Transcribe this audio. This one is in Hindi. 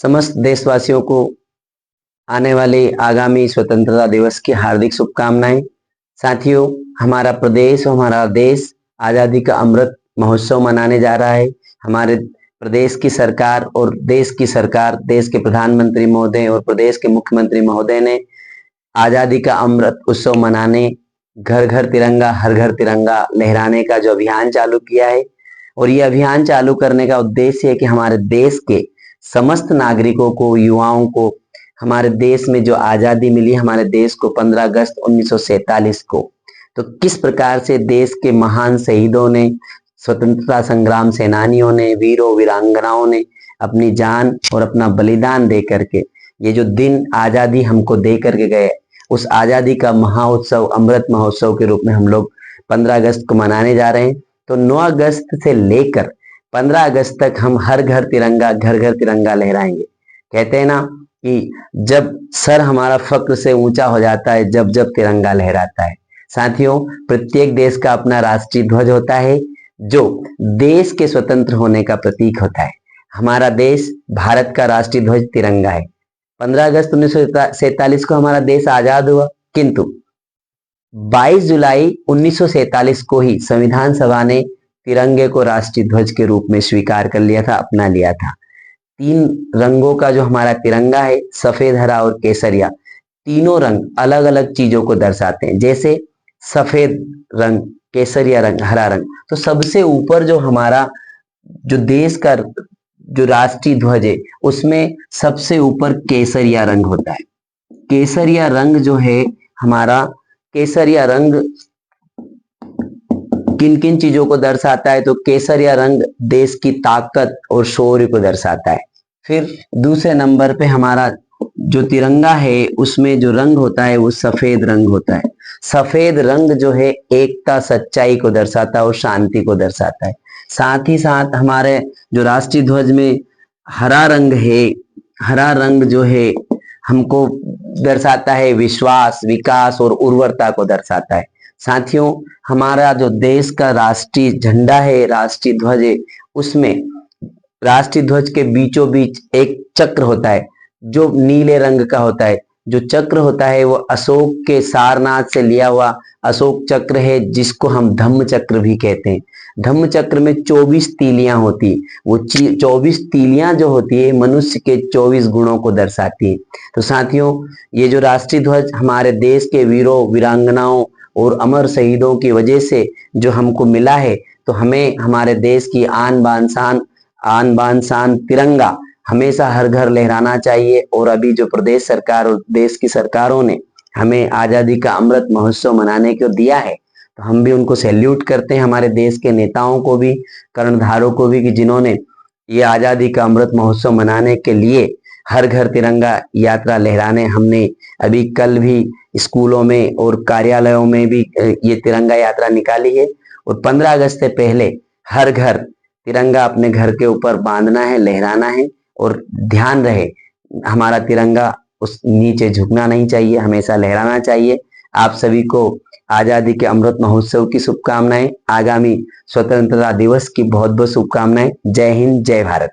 समस्त देशवासियों को आने वाले आगामी स्वतंत्रता दिवस की हार्दिक शुभकामनाएं। साथियों, हमारा प्रदेश और हमारा देश आजादी का अमृत महोत्सव मनाने जा रहा है। हमारे प्रदेश की सरकार और देश की सरकार, देश के प्रधानमंत्री महोदय और प्रदेश के मुख्यमंत्री महोदय ने आजादी का अमृत उत्सव मनाने, घर घर तिरंगा हर घर तिरंगा लहराने का जो अभियान चालू किया है, और ये अभियान चालू करने का उद्देश्य है कि हमारे देश के समस्त नागरिकों को, युवाओं को, हमारे देश में जो आजादी मिली हमारे देश को 15 अगस्त 1947 को, तो किस प्रकार से देश के महान शहीदों ने, स्वतंत्रता संग्राम सेनानियों ने, वीरों वीरांगनाओं ने अपनी जान और अपना बलिदान दे करके ये जो दिन आजादी हमको दे करके गए, उस आजादी का महाउत्सव, अमृत महोत्सव के रूप में हम लोग 15 अगस्त को मनाने जा रहे हैं। तो 9 अगस्त से लेकर 15 अगस्त तक हम हर घर तिरंगा, घर घर तिरंगा लहराएंगे। कहते हैं ना कि जब सर हमारा फक्र से ऊंचा हो जाता है, जब जब तिरंगा लहराता है। साथियों, प्रत्येक देश का अपना राष्ट्रीय ध्वज होता है जो देश के स्वतंत्र होने का प्रतीक होता है। हमारा देश, भारत का राष्ट्रीय ध्वज तिरंगा है। 15 अगस्त 1947 को हमारा देश आजाद हुआ, किंतु 22 जुलाई 1947 को ही संविधान सभा ने तिरंगे को राष्ट्रीय ध्वज के रूप में स्वीकार कर लिया था, अपना लिया था। 3 रंगों का जो हमारा तिरंगा है, सफेद, हरा और केसरिया, तीनों रंग अलग अलग चीजों को दर्शाते हैं। जैसे सफेद रंग, केसरिया रंग, हरा रंग, तो सबसे ऊपर जो हमारा जो देश का जो राष्ट्रीय ध्वज है उसमें सबसे ऊपर केसरिया रंग होता है। केसरिया रंग जो है हमारा, केसरिया रंग किन किन चीजों को दर्शाता है? तो केसरिया रंग देश की ताकत और शौर्य को दर्शाता है। फिर दूसरे नंबर पे हमारा जो तिरंगा है उसमें जो रंग होता है वो सफेद रंग होता है। सफेद रंग जो है एकता, सच्चाई को दर्शाता है और शांति को दर्शाता है। साथ ही साथ हमारे जो राष्ट्रीय ध्वज में हरा रंग है, हरा रंग जो है हमको दर्शाता है विश्वास, विकास और उर्वरता को दर्शाता है। साथियों, हमारा जो देश का राष्ट्रीय झंडा है, राष्ट्रीय ध्वज है, उसमें राष्ट्रीय ध्वज के बीचों बीच एक चक्र होता है जो नीले रंग का होता है। जो चक्र होता है वो अशोक के सारनाथ से लिया हुआ अशोक चक्र है, जिसको हम धम्म चक्र भी कहते हैं। धम्म चक्र में 24 तीलियां होती है। वो 24 तीलियां जो होती है मनुष्य के 24 गुणों को दर्शाती है। तो साथियों, ये जो राष्ट्रीय ध्वज हमारे देश के वीरों वीरांगनाओं और अमर शहीदों की वजह से जो हमको मिला है, तो हमें हमारे देश की आन बान शान तिरंगा हमेशा हर घर लहराना चाहिए। और अभी जो प्रदेश सरकार और देश की सरकारों ने हमें आजादी का अमृत महोत्सव मनाने को दिया है, तो हम भी उनको सैल्यूट करते हैं, हमारे देश के नेताओं को भी, कर्णधारों को भी, कि जिन्होंने ये आजादी का अमृत महोत्सव मनाने के लिए हर घर तिरंगा यात्रा लहराने, हमने अभी कल भी स्कूलों में और कार्यालयों में भी ये तिरंगा यात्रा निकाली है। और 15 अगस्त से पहले हर घर तिरंगा अपने घर के ऊपर बांधना है, लहराना है। और ध्यान रहे, हमारा तिरंगा उस नीचे झुकना नहीं चाहिए, हमेशा लहराना चाहिए। आप सभी को आजादी के अमृत महोत्सव की शुभकामनाएं, आगामी स्वतंत्रता दिवस की बहुत बहुत शुभकामनाएं। जय हिंद, जय भारत।